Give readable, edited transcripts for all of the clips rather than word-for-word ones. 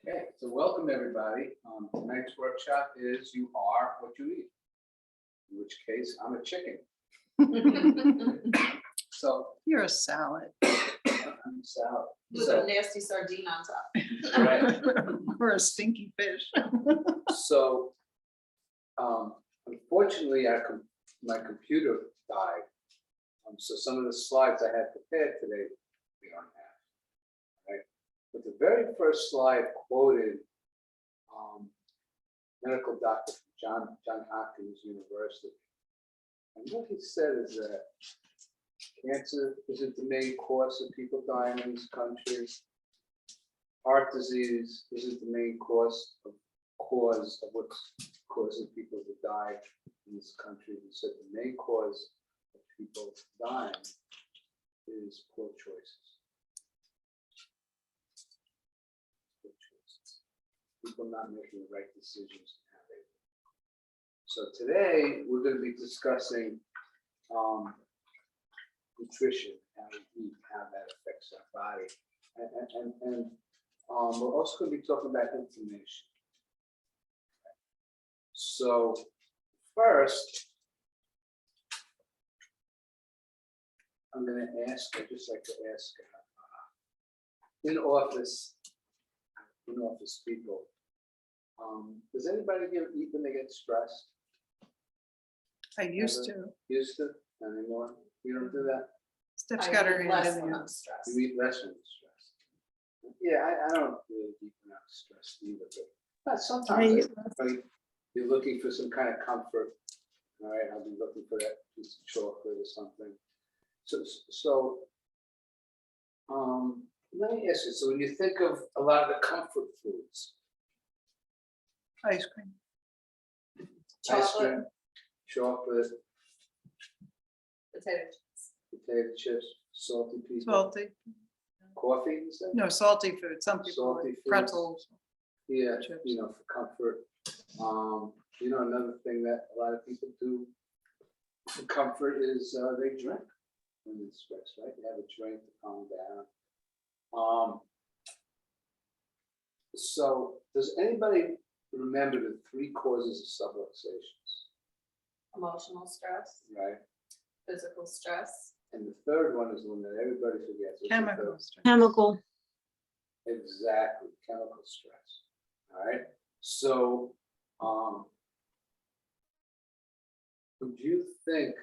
Okay, so welcome everybody. Tonight's workshop is You Are What You Eat. In which case, I'm a chicken. So You're a salad. I'm salad. With So, a nasty sardine on top. right. Or a stinky fish. So, unfortunately, my computer died. So some of the slides I had prepared today, we don't have. Right? But the very first slide quoted medical doctor from John Hopkins University. And what he said is that cancer isn't the main cause of people dying in this country. Heart disease isn't the main cause of what's causing people to die in this country. He said the main cause of people dying is poor choices. Poor choices. People not making the right decisions. So today we're going to be discussing nutrition, how we eat, how that affects our body, and we're also going to be talking about inflammation. So first, I'm going to ask. I just like to ask in office people. Does anybody eat when they get stressed? I used to. Used to? Anymore? You don't do that? Steph's I got eat her hand less in when there. I'm stressed. You eat less when you're stressed. Yeah, I don't really eat when I'm stressed either, but sometimes you're looking for some kind of comfort. All right, I'll be looking for that piece of chocolate or something. So let me ask you, so when you think of a lot of the comfort foods, Ice cream. ice Chocolate. cream, chocolate, Potato chips. potato chips, salty pieces, Salty. coffee, you said? No, salty food. Some people Salty like foods. pretzels. Yeah, Chips. you know, for comfort. Another thing that a lot of people do for comfort is they drink when they're stressed, right? They have a drink to calm down. So does anybody remember the 3 causes of subluxations, Emotional stress, right? physical stress. And the third one is the one that everybody forgets. What's the third? Chemicals. Chemical. Exactly, chemical stress. All right. So, would you think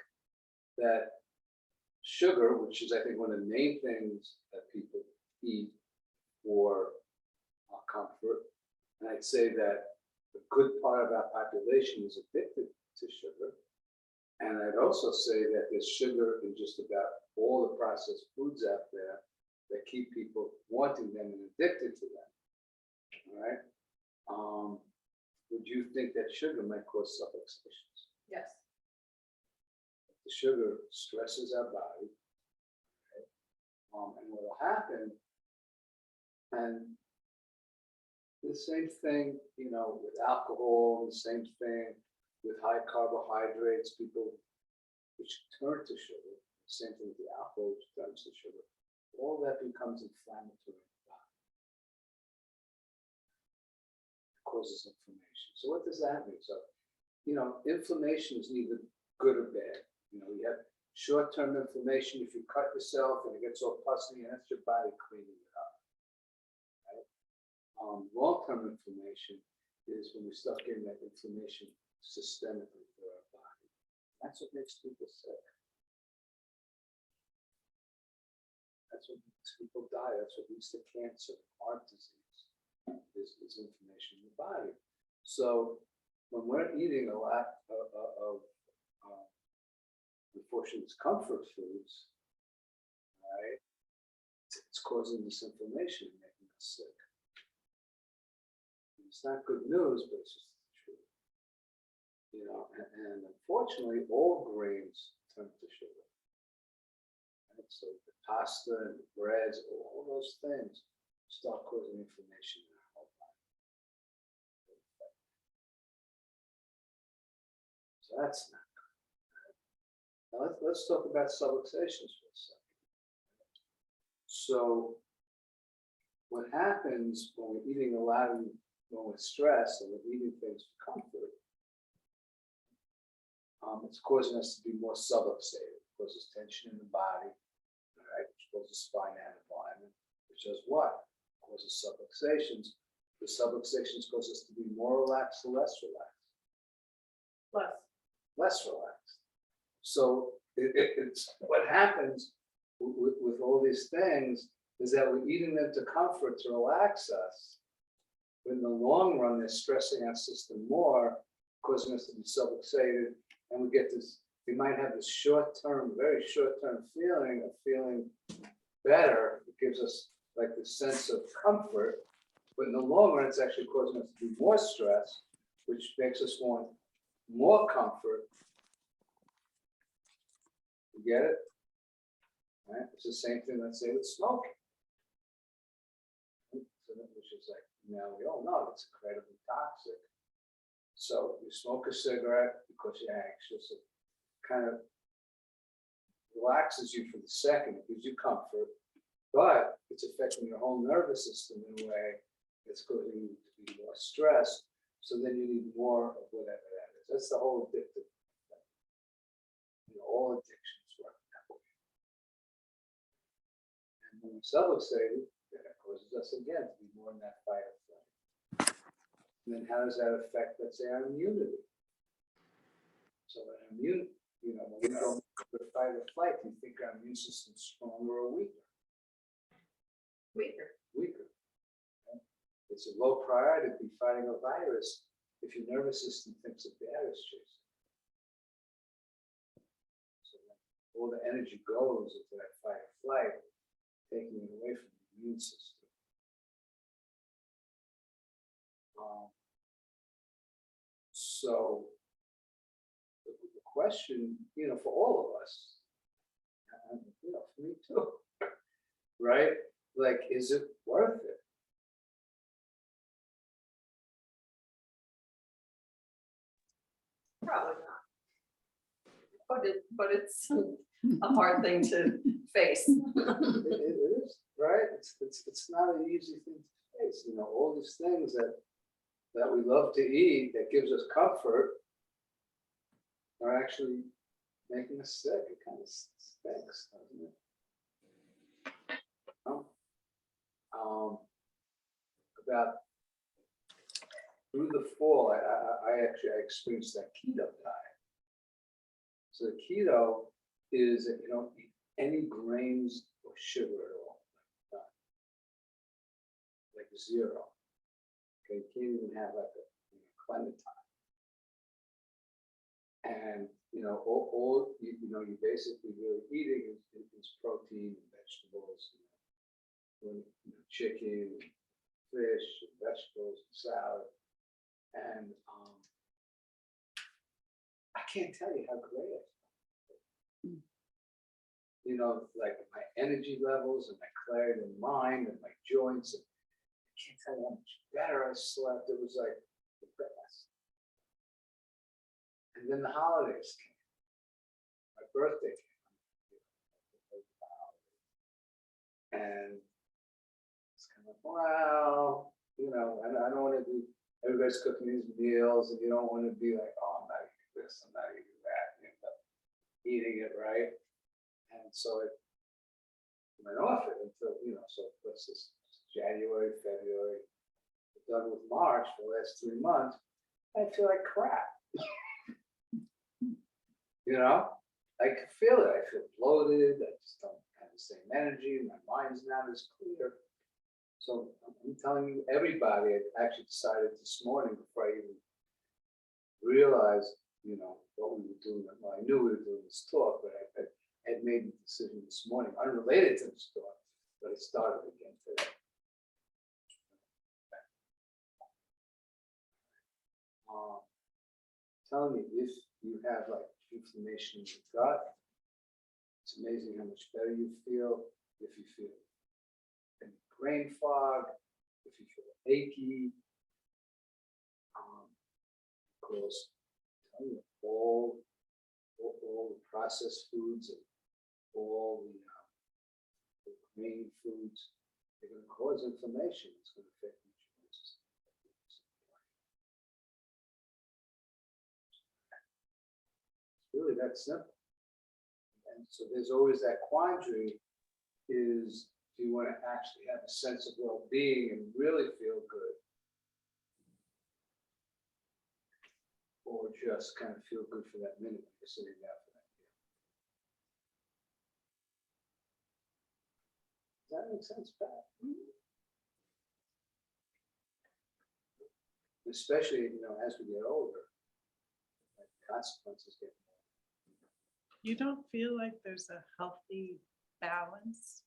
that sugar, which is I think one of the main things that people eat for comfort, and I'd say that a good part of our population is addicted to sugar, and I'd also say that there's sugar in just about all the processed foods out there that keep people wanting them and addicted to them. All right. Would you think that sugar might cause subluxations? Yes. The sugar stresses our body, right? And what will happen, and the same thing, with alcohol, the same thing with high carbohydrates, people which turn to sugar, same thing with the alcohol, which turns to sugar, all that becomes inflammatory in the body. It causes inflammation. So what does that mean? So, inflammation is neither good or bad. You have short-term inflammation if you cut yourself and it gets all pussy, and that's your body cleaning it up. Right? Long-term inflammation is when we start getting that inflammation systemically through our body. That's what makes people sick. That's what makes people die. That's what leads to cancer, heart disease, is inflammation in the body. So when we're eating a lot of unfortunately, it's comfort foods, right? It's causing this inflammation and making us sick. And it's not good news, but it's just the truth. And unfortunately, all grains turn to sugar. Right? So the pasta and the breads, all those things start causing inflammation in our whole body. So that's not good. Now let's talk about subluxations for a second. So what happens when we're eating a lot of, when we're stressed and we're eating things for comfort, it's causing us to be more subluxated. It causes tension in the body, all right, which causes spine and alignment, which does what? Causes subluxations. The subluxations cause us to be more relaxed or less relaxed? Less relaxed. So it's what happens with all these things is that we're eating them to comfort, to relax us. But in the long run, they're stressing our system more, causing us to be subluxated. And we get this, we might have this short-term, very short-term feeling of feeling better. It gives us like this sense of comfort. But in the long run, it's actually causing us to be more stressed, which makes us want more comfort. You get it? Right? It's the same thing, let's say, with smoking. Which is like, now we all know it's incredibly toxic. So you smoke a cigarette because you're anxious. It kind of relaxes you for the second. It gives you comfort, but it's affecting your whole nervous system in a way that's causing you to be more stressed. So then you need more of whatever that is. That's the whole addictive thing. You know, all addictions work that way. And when we're subluxated, then it causes us again to be more in that fight or flight. And then how does that affect, let's say, our immunity? So our immune, you know, when we go into fight or flight, do you think our immune system's stronger or weaker? Weaker. Weaker. Okay? It's a low priority to be fighting a virus if your nervous system thinks a bear is chasing. So all the energy goes into that fight or flight, taking it away from the immune system. So the question, you know, for all of us, and, you know, for me too, right? Like, is it worth it? Probably not. But it's a hard thing to face. It is, right? It's not an easy thing to face. You know, all these things that we love to eat that gives us comfort are actually making us sick. It kind of stinks, doesn't it? About through the fall, I actually experienced that keto diet. So the keto is that you don't eat any grains or sugar at all, like zero. Okay, you can't even have like a clementine. And you know, all you know, you basically really eating is protein and vegetables, you know, chicken, fish, and vegetables, and salad. And I can't tell you how great it is. You know, like my energy levels and my clarity of mind and my joints. And I can't tell you how much better I slept. It was like the best. And then the holidays came. My birthday came. And it's kind of, well, you know, I don't want to be, everybody's cooking these meals, and you don't want to be like, oh, I'm not eating this, I'm not eating that. You end up eating it, right? And so it went off it until, you know, so what's this, January, February, done with March for the last 3 months, I feel like crap. You know, I can feel it. I feel bloated. I just don't have the same energy. My mind's not as clear. So I'm telling you, everybody, I actually decided this morning before I even realized, you know, what we were doing. Well, I knew we were doing this talk, but I had made the decision this morning, unrelated to this talk, but I started again today. Telling me if you have like inflammation in your gut, it's amazing how much better you feel. If you feel any brain fog, if you feel achy, of course, tell you all the processed foods and all the grain foods, they're going to cause inflammation, it's going to affect the immune system. It's really that simple. And so there's always that quandary is, do you want to actually have a sense of well-being and really feel good? Or just kind of feel good for that minute when you're sitting down for that meal? Does that make sense, Pat? Especially, as we get older, like consequences get more. You don't feel like there's a healthy balance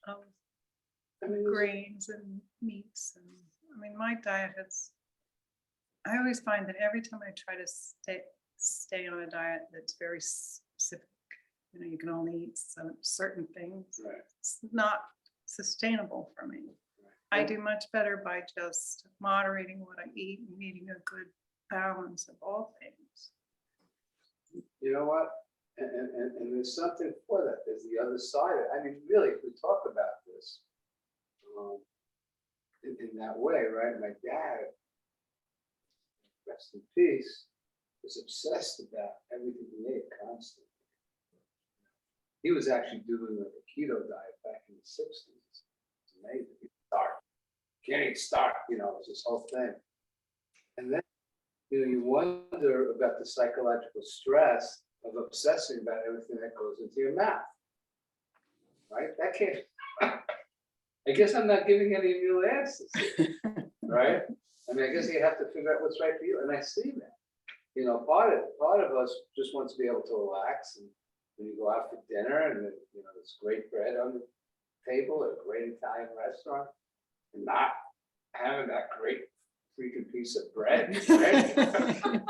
of I mean, grains and meats and, I mean, my diet has, I always find that every time I try to stay on a diet that's very specific, you can only eat some certain things. right. It's not sustainable for me. I do much better by just moderating what I eat and eating a good balance of all things. You know what? And there's something for that. There's the other side. I mean, really, if we talk about this in that way, right? My dad, rest in peace, was obsessed about everything he ate constantly. He was actually doing like a keto diet back in the 60s. It's amazing. Can't eat starch, it was this whole thing. And then, you wonder about the psychological stress of obsessing about everything that goes into your mouth, right? That can't, I guess I'm not giving any real answers, right? I mean, I guess you have to figure out what's right for you, and I see that. Part of us just wants to be able to relax, and when you go out for dinner, and there's great bread on the table at a great Italian restaurant, and not having that great freaking piece of bread, right?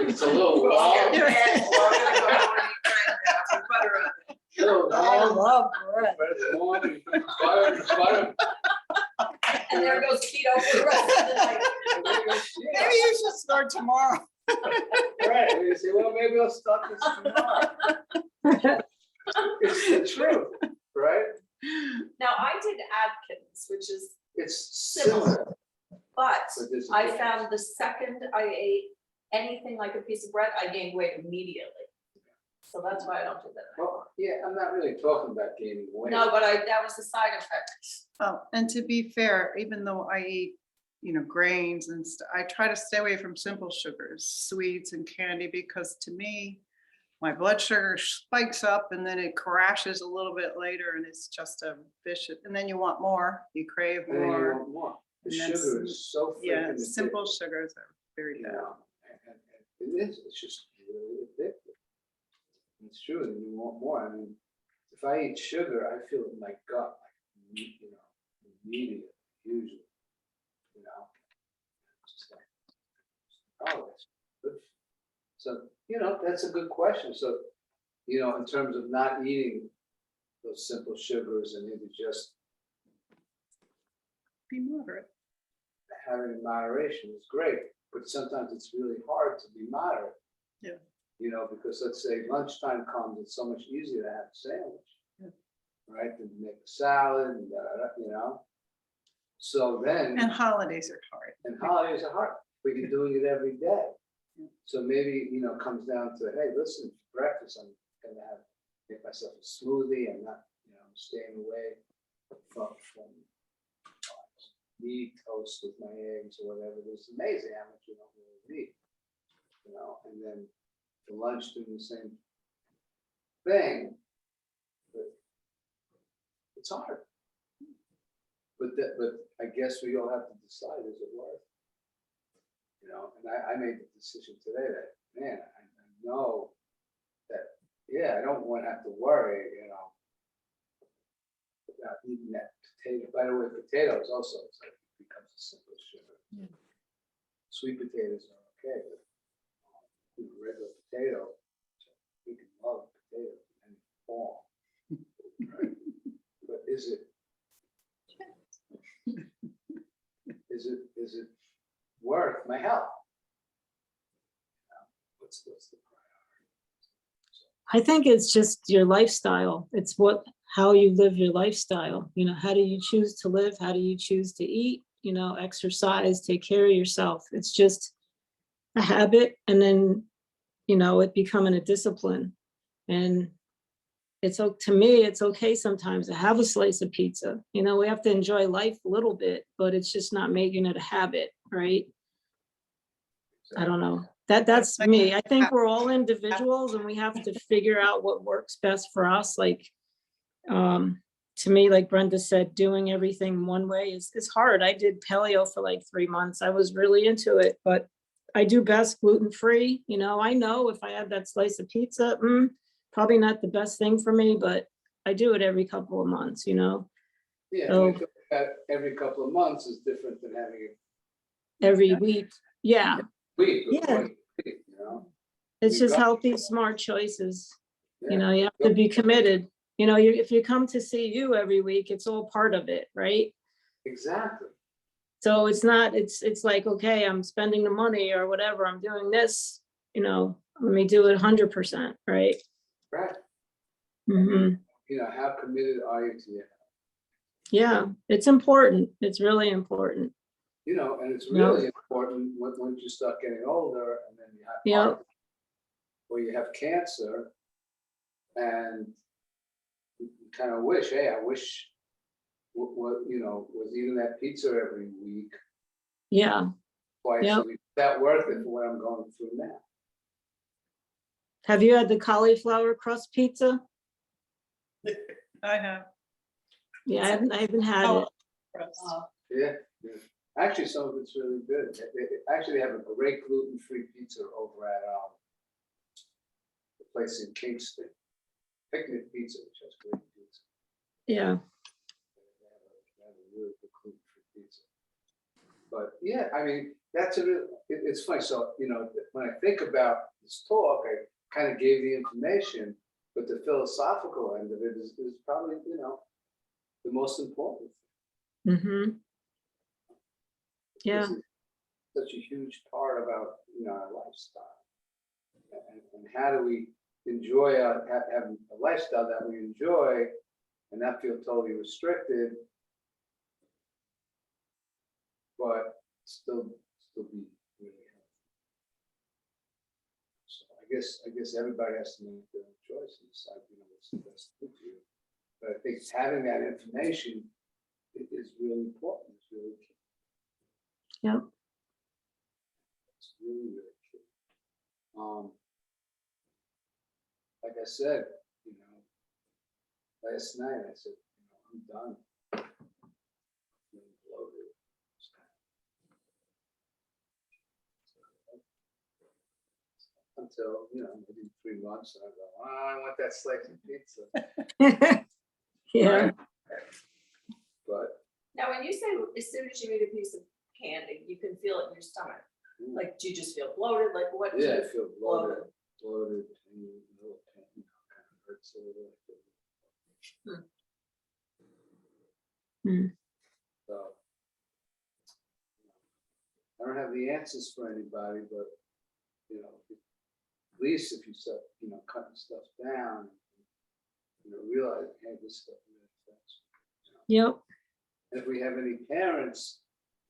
It's a little long. I love bread. But it's warm and butter. And there goes keto for the rest of the night. Maybe you should start tomorrow. Right, and you say, well, maybe I'll start this tomorrow. It's the truth, right? Now, I did Atkins, which is It's similar, similar. but But there's a I difference. found the second I ate anything like a piece of bread, I gained weight immediately. So that's why I don't do that anymore. Well, yeah, I'm not really talking about gaining weight. No, but that was the side effect. Oh, and to be fair, even though I eat, grains and I try to stay away from simple sugars, sweets and candy, because to me, my blood sugar spikes up and then it crashes a little bit later, and it's just a vicious, and then you want more, you crave And then you more. want more. The And that's- sugar is so Yeah, freaking simple addictive, sugars are very bad. and it is, it's just really addictive. It's true, and you want more. I mean, if I eat sugar, I feel it in my gut, like, immediately, usually, Just like, oh, that's good. So, that's a good question. So, in terms of not eating those simple sugars and maybe just Be moderate. having in moderation is great, but sometimes it's really hard to be moderate. Yeah. Because let's say lunchtime comes, it's so much easier to have a sandwich. Yeah. Right, than make a salad and So then, And holidays are hard. and holidays are hard, but you're doing it every day. Yeah. So maybe, it comes down to, hey, listen, for breakfast, I'm gonna make myself a smoothie. I'm not, I'm staying away from meat, toast with my eggs or whatever. It's amazing how much you don't really need. And then for lunch doing the same thing, but it's hard. But I guess we all have to decide, is it worth? And I made the decision today that, man, I know that, yeah, I don't want to have to worry, about eating that potato. By the way, potatoes also, it's like it becomes a simple sugar. Yeah. Sweet potatoes are okay, but regular potato, we can love potatoes in any form. Right? But is it worth my health? What's the priority? I think it's just your lifestyle. It's what how you live your lifestyle. You know, how do you choose to live? How do you choose to eat? You know, exercise, take care of yourself. It's just a habit, and then, you know, it becoming a discipline. And to me, it's okay sometimes to have a slice of pizza. You know, we have to enjoy life a little bit, but it's just not making it a habit, right? I don't know. That's me. I think we're all individuals and we have to figure out what works best for us. Like, to me, like Brenda said, doing everything one way is hard. I did paleo for like 3 months. I was really into it, but I do best gluten-free. You know if I have that slice of pizza, probably not the best thing for me, but I do it every couple of months, you know, Yeah, So- and I think that every couple of months is different than having it every Yeah. week. Yeah, week or Yeah. twice a week, you know? it's You just got- healthy, smart choices. Yeah. You know, you have to be committed. You know, if you come to see you every week, it's all part of it, right? Exactly. So it's not, it's like, okay, I'm spending the money or whatever, I'm doing this, you know, let me do it 100%, right? Right. Mhm. You know, how committed are you to it? Yeah, it's important. It's really important. You know, and it's Yeah. really important once you start getting older and then you have Yeah. heart, or you have cancer, and you kind of wish, hey, I wish what, you know, was eating that pizza every week, Yeah. twice Yep. a week, is that worth it for what I'm going through now? Have you had the cauliflower crust pizza? I have. Yeah, I haven't had Oh, it. Yeah, yeah. Actually, some of it's really good. Actually, they have a great gluten-free pizza over at the place in Kingston. Picnic Pizza, which has great pizza. Yeah. They have a really good gluten-free pizza. But yeah, I mean, that's it's funny. So, you know, when I think about this talk, I kind of gave the information, but the philosophical end of it is probably, you know, the most important. Mm-hmm. Yeah. This is such a huge part about, you know, our lifestyle. And how do we enjoy having a lifestyle that we enjoy and not feel totally restricted, but still be really healthy. So I guess everybody has to make their own choice and decide, you know, what's the best thing for you. But I think having that information is really important. It's really key. Yep. It's really, really key. Like I said, you know, last night I said, you know, I'm done. Feeling bloated. Until, you know, maybe 3 months and I go, oh, I want that slice of pizza. Yeah. But Now, when you say as soon as you eat a piece of candy, you can feel it in your stomach, like, do you just feel bloated, like what? do yeah, you I feel bloated, pain, a little pain, you know, kind of hurts a little. Hmm. So I don't have the answers for anybody, but you know, at least if you start, you know, cutting stuff down, you know, realize, hey, this stuff really affects me. Yep. And if we have any parents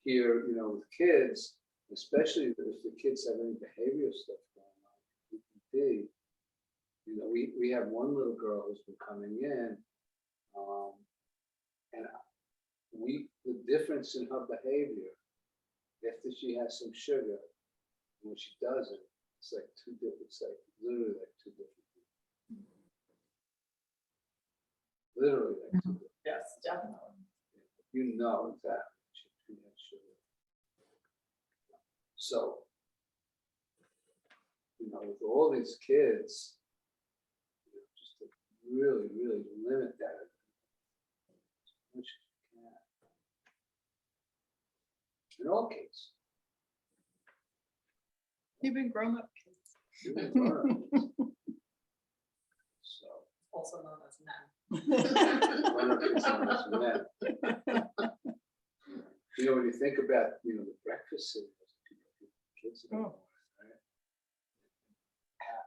here, you know, with kids, especially if the kids have any behavioral stuff going on, PPD, you know, we have one little girl who's been coming in, and the difference in her behavior after she has some sugar, and when she doesn't, it's like two different, it's like literally like two different people. Literally like two different. Yes, definitely. You know exactly what she too much sugar. So, you know, with all these kids, you know, just to really, really limit that as much as you can. In all kids. Even grown-up kids. Even grown-up kids. So, Also known as men. grown-up kids known as men. You know, when you think about, you know, the breakfast cereals people give kids in the morning, right?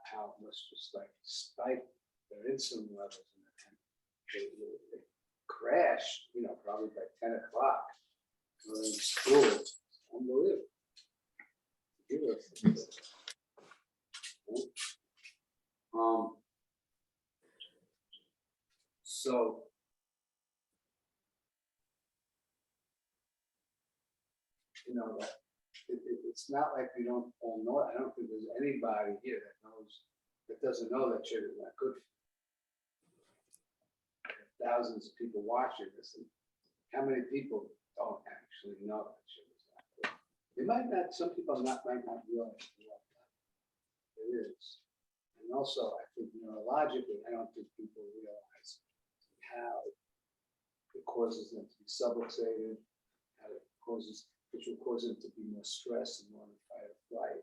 How it must just like spike their insulin levels and they crash, you know, probably by 10 o'clock during school. Unbelievable. So. You know, that it's not like we don't all know it. I don't think there's anybody here that knows, that doesn't know that sugar is not good. Thousands of people watching this, and how many people don't actually know that sugar is not good? They might not, some people might not realize what it is. And also, I think neurologically, I don't think people realize how it causes them to be subluxated, how it causes, which will cause them to be more stressed and more in fight or flight.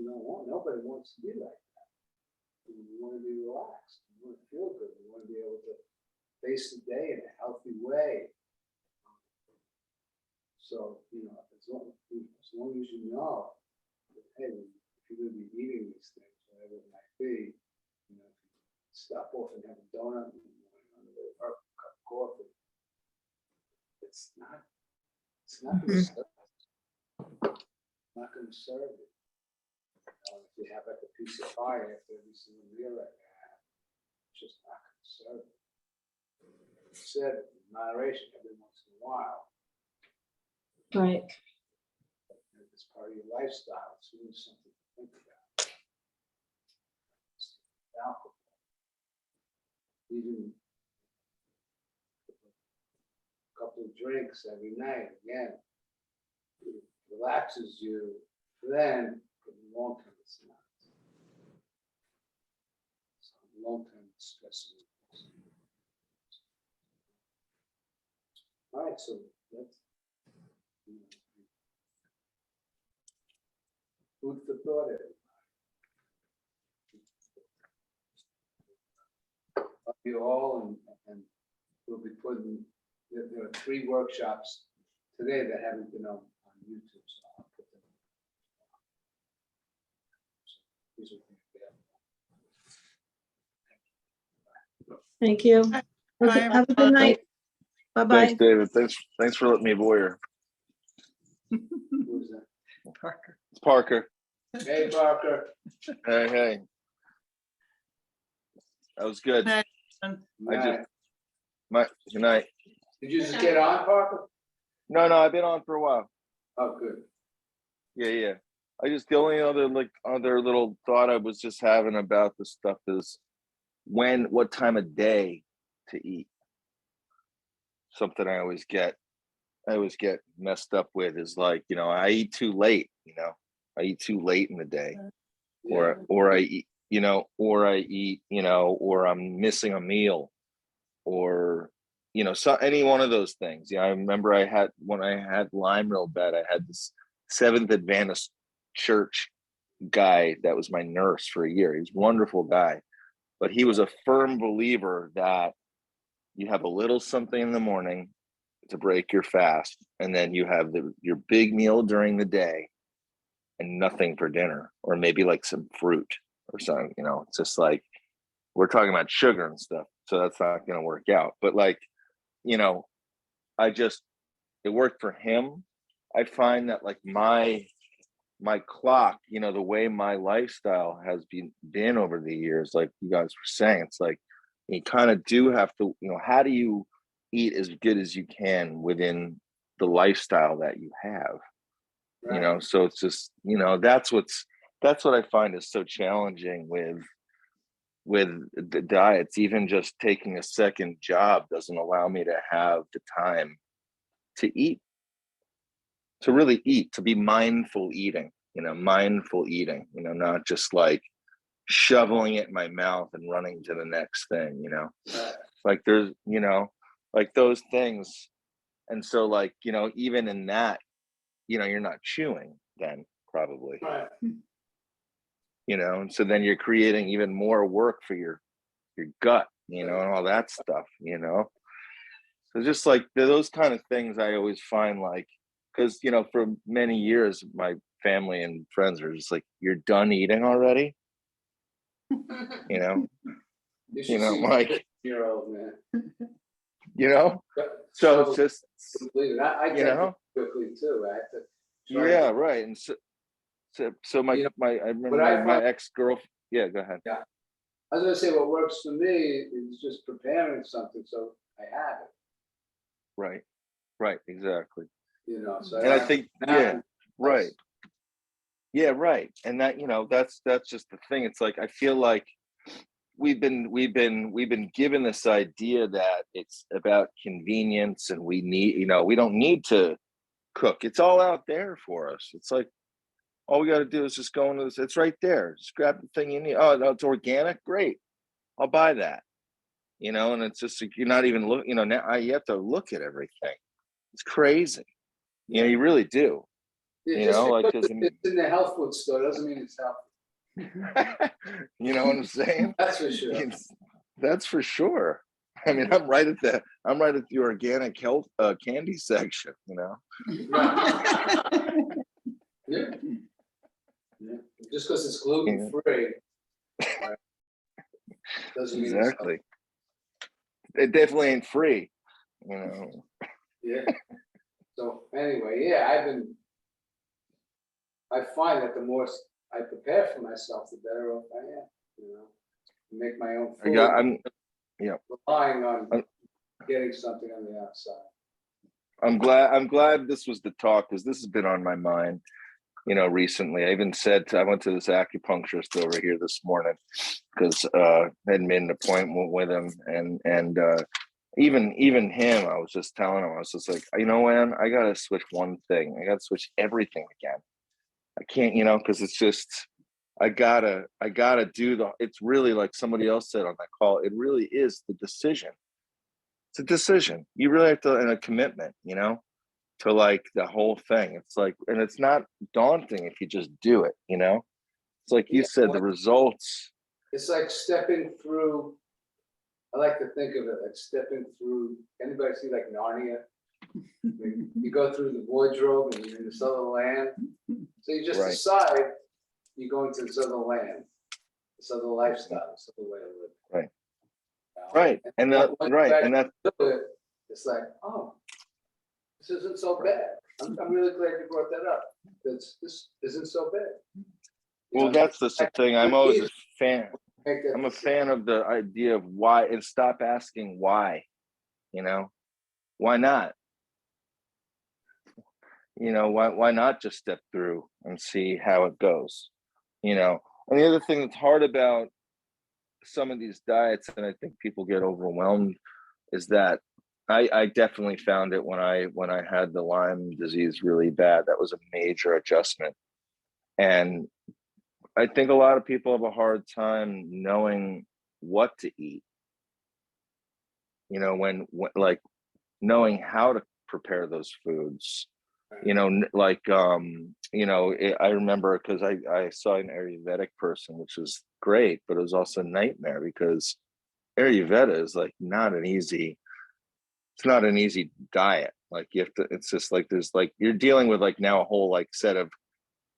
Nobody wants to be like that. We want to be relaxed. We want to feel good. We want to be able to face the day in a healthy way. So, as long as you know that, hey, if you're going to be eating these things, whatever it might be, stop off and have a donut in the morning on the way to work, a cup of coffee. It's not going to serve you. It's not going to serve you. If you have like a piece of pie after every single meal that you have, it's just not going to serve you. Like I said, in moderation, every once in a while. Right. It's part of your lifestyle. It's really something to think about. Alcohol. Even a couple of drinks every night, again, it relaxes you, then, for the long term, it's not. So long term, it's stressing you. All right, so that's food for thought, everybody. Love you all, and we'll be putting, there are 3 workshops today that haven't been on YouTube, so I'll put them. So these will be available. Thank you. Bye, Have a good night. Bye-bye. Thanks, David. Thanks for letting me voyeur. Who's that? Parker. It's Parker. Hey, Parker. Hey. That was good. Night. I Night. Good night. Did you just get on, Parker? No, I've been on for a while. Oh, good. Yeah. The only other little thought I was just having about this stuff is what time of day to eat. Something I always get messed up with is like, I eat too late, I eat too late in the day, Yeah. or I eat, or I'm missing a meal, or, so any one of those things. I remember when I had Lyme real bad, I had this Seventh Adventist church guy that was my nurse for a year. He was a wonderful guy, but he was a firm believer that you have a little something in the morning to break your fast, and then you have your big meal during the day and nothing for dinner, or maybe like some fruit or something. It's just like, we're talking about sugar and stuff, so that's not going to work out. But like, it worked for him. I find that like my clock, the way my lifestyle has been over the years, like you guys were saying, it's like you kind of do have to, how do you eat as good as you can within the lifestyle that you have? Right. So it's just, that's what I find is so challenging with the diets. Even just taking a second job doesn't allow me to have the time to eat, to really eat, to be mindful eating, not just like shoveling it in my mouth and running to the next thing, Right. like there's, like those things. And so like, even in that, you're not chewing then probably, Right. and so then you're creating even more work for your gut, and all that stuff, so just like those kind of things I always find, like, because for many years my family and friends are just like, you're done eating already. You should see Like, Year-old man. you know? So it's just, Completely. I you take it know? quickly too. I have to. try Yeah, to- right. And so my, You know, I remember what I my find- ex-girl, yeah, go ahead. I was gonna say, what works for me is just preparing something so I have it, Right, exactly. so. And I don't think, have to- yeah, right. Yeah, right. And that, that's just the thing. It's like, I feel like we've been given this idea that it's about convenience and we need, we don't need to cook. It's all out there for us. It's like, all we got to do is just go into this. It's right there. Just grab the thing you need. Oh, no, it's organic. Great. I'll buy that. And it's just like, you're not even looking, now you have to look at everything. It's crazy. You really do. Just like, because doesn't- it's in the health food store doesn't mean it's healthy. You know what I'm saying? That's for sure. That's for sure. I mean, I'm right at the organic health candy section, Yeah. Yeah. Just because it's gluten free. Doesn't mean it's Exactly. It definitely ain't free, Yeah. So anyway, yeah, I find that the more I prepare for myself, the better off I am, make my own food, relying on getting something on the outside. I'm glad this was the talk, because this has been on my mind, recently. I even said I went to this acupuncturist over here this morning because I had made an appointment with him, and even him, I was just telling him, I was just like, man, I gotta switch one thing. I gotta switch everything again. I can't, because it's just, I gotta do it's really like somebody else said on that call, it really is the decision. It's a decision. You really have to, and a commitment, to like the whole thing. It's like, and it's not daunting if you just do it, It's like you said, the results. It's like stepping through. I like to think of it like stepping through. Anybody see like Narnia? You go through the wardrobe and you're in this other land. So you just Right. decide you go into this other land, this other lifestyle, this other way to live. Right. You know? Right. And that, once right. you And that, do it, it's like, oh, this isn't so bad. I'm really glad you brought that up. This isn't so bad. You well, know, that's the thing. I'm always a fan. make that I'm a decision. fan of the idea of why, and stop asking why, why not? Why not just step through and see how it goes? And the other thing that's hard about some of these diets, and I think people get overwhelmed, is that I definitely found it when I had the Lyme disease really bad. That was a major adjustment. And I think a lot of people have a hard time knowing what to eat. When like knowing how to prepare those foods. I remember because I saw an Ayurvedic person, which was great, but it was also a nightmare because Ayurveda is like it's not an easy diet. Like you have to, it's just like, there's like, you're dealing with like now a whole like set of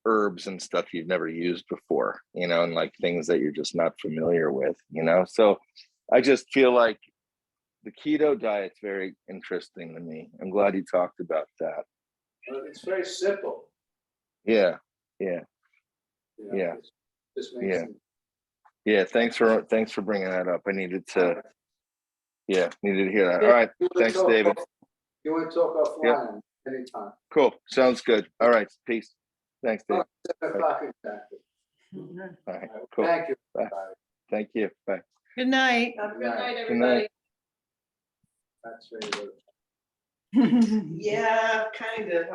herbs and stuff you've never used before, and like things that you're just not familiar with, so I just feel like the keto diet's very interesting to me. I'm glad you talked about that. It's very simple. Yeah. Yeah. It just makes Yeah. sense. Yeah, thanks for bringing that up. I needed to hear that. All right, You wanna thanks, talk David. You want to talk offline anytime. Cool, sounds good. All right, peace. Thanks, Dave. 7 o'clock exactly. Mhm. All right, cool. Thank you. Bye. everybody. Thank you. Bye. Good night. Have a good night, Good night. everybody. That's very good. Yeah, kind of.